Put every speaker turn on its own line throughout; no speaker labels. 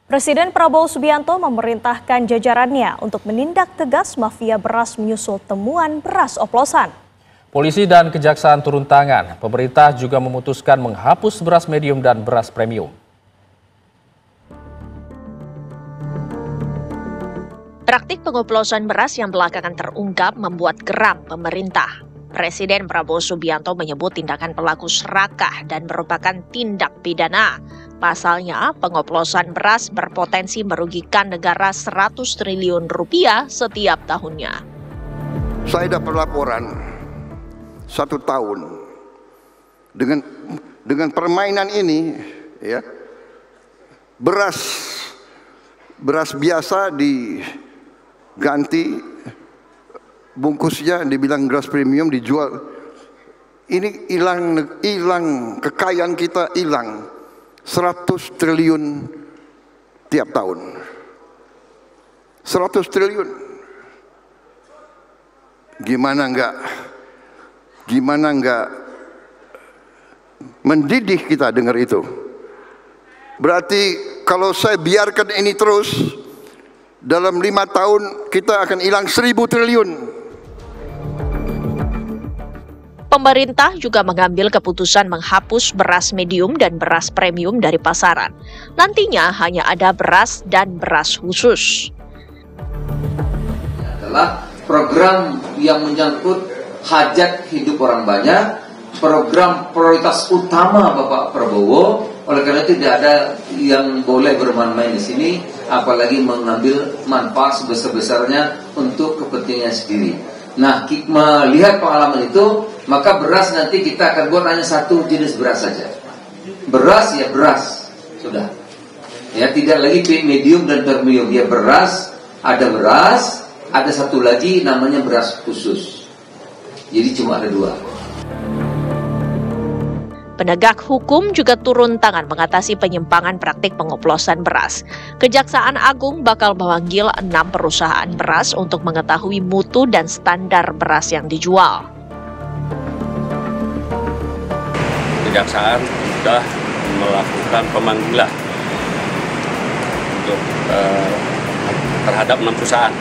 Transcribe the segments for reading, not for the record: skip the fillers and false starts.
Presiden Prabowo Subianto memerintahkan jajarannya untuk menindak tegas mafia beras menyusul temuan beras oplosan.
Polisi dan Kejaksaan turun tangan. Pemerintah juga memutuskan menghapus beras medium dan beras premium.
Praktik pengoplosan beras yang belakangan terungkap membuat geram pemerintah. Presiden Prabowo Subianto menyebut tindakan pelaku serakah dan merupakan tindak pidana. Pasalnya, pengoplosan beras berpotensi merugikan negara 100 triliun rupiah setiap tahunnya.
Saya dapat laporan 1 tahun dengan permainan ini, ya, beras biasa diganti bungkusnya, dibilang beras premium, dijual. Ini hilang kekayaan kita, hilang 100 triliun tiap tahun. 100 triliun. Gimana enggak mendidih kita dengar itu. Berarti kalau saya biarkan ini terus, dalam 5 tahun kita akan hilang 1.000 triliun.
Pemerintah juga mengambil keputusan menghapus beras medium dan beras premium dari pasaran. Nantinya hanya ada beras dan beras khusus.
Adalah program yang menyangkut hajat hidup orang banyak, program prioritas utama Bapak Prabowo. Oleh karena itu tidak ada yang boleh bermain-main di sini, apalagi mengambil manfaat sebesar-besarnya untuk kepentingan sendiri. Nah, melihat pengalaman itu, maka beras nanti kita akan buat hanya satu jenis beras saja. Beras ya beras, sudah. Ya, tidak lagi medium dan premium. Ya beras, ada satu lagi namanya beras khusus. Jadi cuma ada 2.
Penegak hukum juga turun tangan mengatasi penyimpangan praktik pengoplosan beras. Kejaksaan Agung bakal memanggil 6 perusahaan beras untuk mengetahui mutu dan standar beras yang dijual.
Kejaksaan sudah melakukan pemanggilan untuk terhadap 6 perusahaan.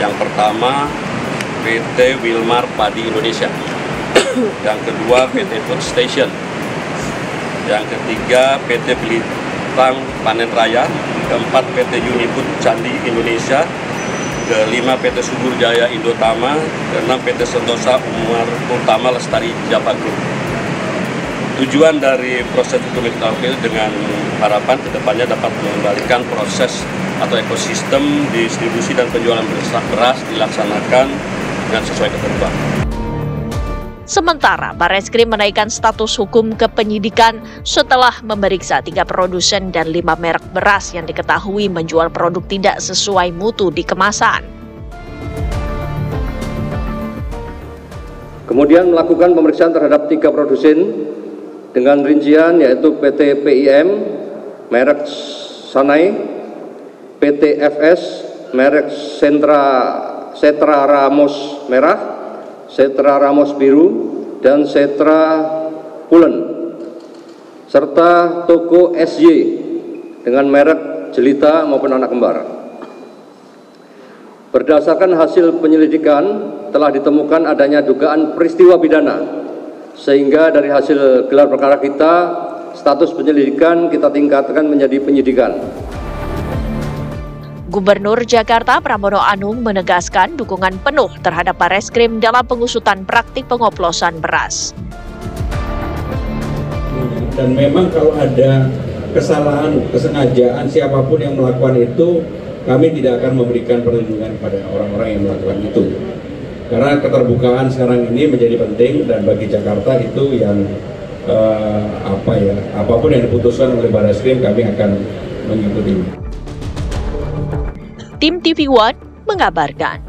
Yang pertama PT Wilmar Padi Indonesia. Yang kedua PT Food Station, yang ketiga PT Belitang Panen Raya, keempat PT Unifood Candi Indonesia, kelima PT Subur Jaya Indotama, keenam PT Sentosa Umar Utama Lestari Java Group. Tujuan dari proses hukum itu dengan harapan kedepannya dapat mengembalikan proses atau ekosistem distribusi dan penjualan beras dilaksanakan dengan sesuai ketentuan.
Sementara Barreskrim menaikkan status hukum ke penyidikan setelah memeriksa 3 produsen dan 5 merek beras yang diketahui menjual produk tidak sesuai mutu di kemasan.
Kemudian melakukan pemeriksaan terhadap 3 produsen dengan rincian yaitu PT PIM, merek Sanai, PT FS, merek Setra Ramos Merah, Setra Ramos Biru, dan Setra Pulen, serta toko SY dengan merek Jelita maupun anak kembar. Berdasarkan hasil penyelidikan telah ditemukan adanya dugaan peristiwa pidana, sehingga dari hasil gelar perkara kita, status penyelidikan kita tingkatkan menjadi penyidikan.
Gubernur Jakarta Pramono Anung menegaskan dukungan penuh terhadap Barreskrim dalam pengusutan praktik pengoplosan beras.
Dan memang kalau ada kesalahan, kesengajaan siapapun yang melakukan itu, kami tidak akan memberikan perlindungan pada orang-orang yang melakukan itu. Karena keterbukaan sekarang ini menjadi penting, dan bagi Jakarta itu yang apapun yang diputuskan oleh Barreskrim kami akan mengikuti.
Tim TV One mengabarkan.